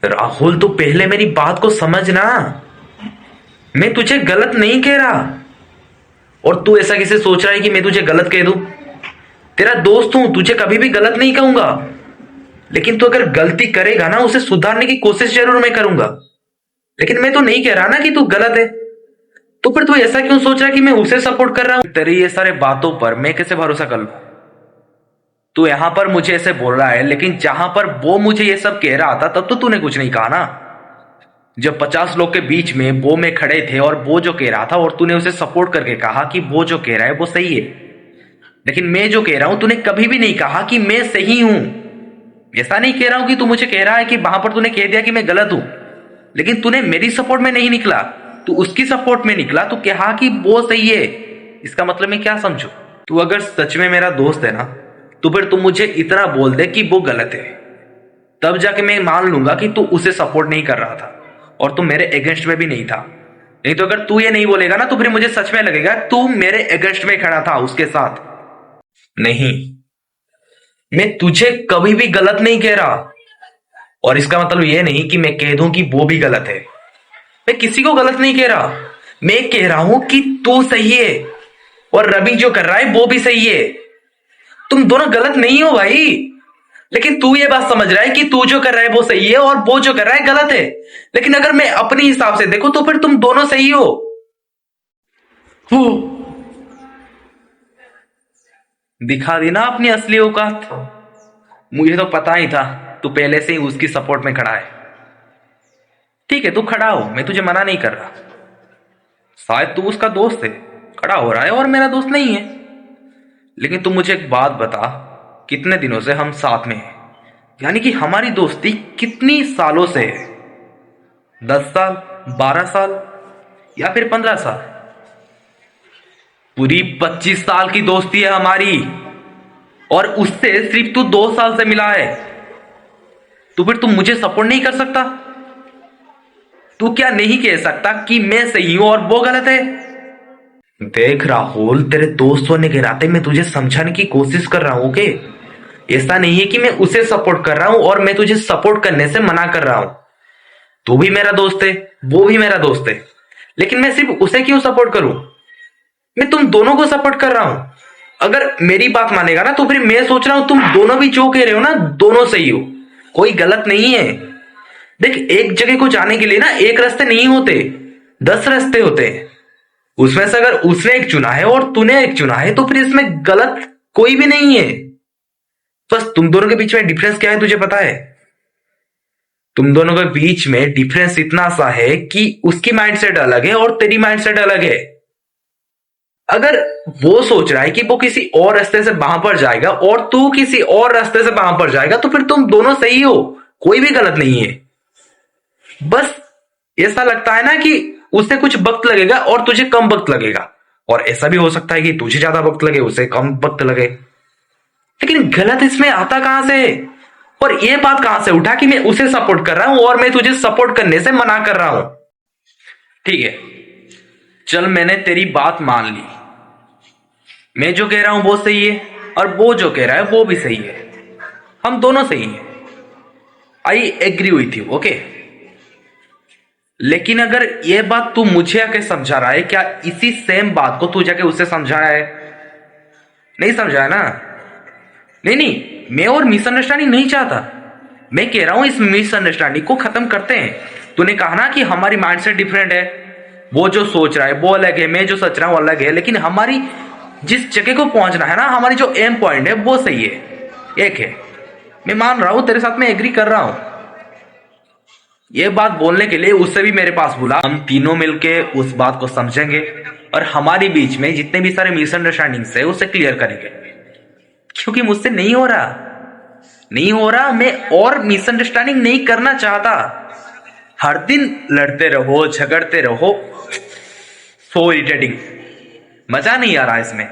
राहुल, तो पहले मेरी बात को समझना। मैं तुझे गलत नहीं कह रहा, और तू ऐसा कैसे सोच रहा है कि मैं तुझे गलत कह दूं? तेरा दोस्त हूं, तुझे कभी भी गलत नहीं कहूंगा। लेकिन तू अगर गलती करेगा ना, उसे सुधारने की कोशिश जरूर मैं करूंगा। लेकिन मैं तो नहीं कह रहा ना कि तू गलत है। तो फिर तू ऐसा क्यों सोच रहा है कि मैं उसे सपोर्ट कर रहा हूं? तेरी ये सारे बातों पर मैं कैसे भरोसा कर लूं? तू यहां पर मुझे ऐसे बोल रहा है, लेकिन जहां पर वो मुझे ये सब कह रहा था तब तो तूने कुछ नहीं कहा ना। जब 50 लोग के बीच में वो में खड़े थे और वो जो कह रहा था, और तूने उसे सपोर्ट करके कहा कि वो जो कह रहा है वो सही है। लेकिन मैं जो कह रहा हूं, तूने कभी भी नहीं कहा कि मैं सही हूं। ऐसा नहीं कह रहा हूं कि तू मुझे कह रहा है कि वहां पर तूने कह दिया कि मैं गलत हूं। लेकिन तूने मेरी सपोर्ट में नहीं निकला, तू उसकी सपोर्ट में निकला। तू कहा कि वो सही है। इसका मतलब मैं क्या समझू? तू अगर सच में मेरा दोस्त है ना, तो फिर तू मुझे इतना बोल दे कि वो गलत है। तब जाके मैं मान लूंगा कि तू उसे सपोर्ट नहीं कर रहा था, और तू मेरे अगेंस्ट में भी नहीं था। नहीं तो अगर तू ये नहीं बोलेगा ना, तो फिर मुझे सच में लगेगा तू मेरे अगेंस्ट में खड़ा था उसके साथ। नहीं, मैं तुझे कभी भी गलत नहीं कह रहा। और इसका मतलब यह नहीं कि मैं कह दूं कि वो भी गलत है। मैं किसी को गलत नहीं कह रहा। मैं कह रहा हूं कि तू सही है, और रवि जो कर रहा है वो भी सही है। तुम दोनों गलत नहीं हो भाई। लेकिन तू ये बात समझ रहा है कि तू जो कर रहा है वो सही है और वो जो कर रहा है गलत है। लेकिन अगर मैं अपने हिसाब से देखूं, तो फिर तुम दोनों सही हो। वो दिखा दी ना अपनी असली औकात। मुझे तो पता ही था तू पहले से ही उसकी सपोर्ट में खड़ा है। ठीक है, तू खड़ा हो, मैं तुझे मना नहीं कर रहा। शायद तू उसका दोस्त है, खड़ा हो रहा है, और मेरा दोस्त नहीं है। लेकिन तू मुझे एक बात बता, कितने दिनों से हम साथ में हैं? यानी कि हमारी दोस्ती कितनी सालों से है? 10 साल, 12 साल, या फिर 15 साल? पूरी 25 साल की दोस्ती है हमारी, और उससे सिर्फ तू 2 साल से मिला है। तो फिर तू मुझे सपोर्ट नहीं कर सकता? तू क्या नहीं कह सकता कि मैं सही हूं और वो गलत है? देख राहुल, तेरे दोस्त होने के नाते मैं तुझे समझाने की कोशिश कर रहा हूं। ओके, ऐसा नहीं है कि मैं उसे सपोर्ट कर रहा हूं और मैं तुझे सपोर्ट करने से मना कर रहा हूं। तू भी मेरा दोस्त है, वो भी मेरा दोस्त है। लेकिन मैं सिर्फ उसे क्यों सपोर्ट करूं? मैं तुम दोनों को सपोर्ट कर रहा हूं। अगर मेरी बात मानेगा ना, तो फिर मैं सोच रहा हूं तुम दोनों भी जो कह रहे हो ना, दोनों सही हो। कोई गलत नहीं है। देख, एक जगह को जाने के लिए ना एक रास्ते नहीं होते, 10 रास्ते होते हैं। उसमें से अगर उसने एक चुना है और तूने एक चुना है, तो फिर इसमें गलत कोई भी नहीं है। बस तुम दोनों के बीच में डिफरेंस क्या है तुझे पता है? तुम दोनों के बीच में डिफरेंस इतना सा है कि उसकी माइंडसेट अलग है और तेरी माइंडसेट अलग है। अगर वो सोच रहा है कि वो किसी और रास्ते से वहां पर जाएगा और तू किसी और रास्ते से वहां पर जाएगा, तो फिर तुम दोनों सही हो, कोई भी गलत नहीं है। बस ऐसा लगता है ना कि उसे कुछ वक्त लगेगा और तुझे कम वक्त लगेगा, और ऐसा भी हो सकता है कि तुझे ज्यादा वक्त लगे, उसे कम वक्त लगे। लेकिन गलत इसमें आता कहां से है? और ये बात कहां से उठा कि मैं उसे सपोर्ट कर रहा हूं और मैं तुझे सपोर्ट करने से मना कर रहा हूं? ठीक है, चल मैंने तेरी बात मान ली। मैं जो कह रहा हूं वो सही है, और वो जो कह रहा है वो भी सही है। हम दोनों सही हैं। I agree with you. Okay, लेकिन अगर ये बात तू मुझे आके समझा रहा है, क्या इसी सेम बात को तू जाके उससे समझाया है? नहीं समझाया ना? नहीं नहीं, मैं और मिसअंडरस्टैंडिंग नहीं चाहता। मैं कह रहा हूं इस मिसअंडरस्टैंडिंग को खत्म करते हैं। तूने कहा ना कि हमारी माइंडसेट डिफरेंट है, वो जो सोच रहा है वो अलग है, मैं जो सोच रहा हूं अलग है। लेकिन हमारी जिस जगह को पहुंचना है ना, हमारी जो एम पॉइंट है वो सही है, एक है। मैं मान रहा हूं, तेरे साथ में एग्री कर रहा हूं। ये बात बोलने के लिए उससे भी मेरे पास बुला, हम तीनों मिलके उस बात को समझेंगे, और हमारे बीच में जितने भी सारे मिसअंडरस्टैंडिंग्स है उसे क्लियर करेंगे। क्योंकि मुझसे नहीं हो रहा, नहीं हो रहा। मैं और मिसअंडरस्टैंडिंग नहीं करना चाहता। हर दिन लड़ते रहो, झगड़ते रहो, सो इरिटेटिंग। मजा नहीं आ रहा इसमें।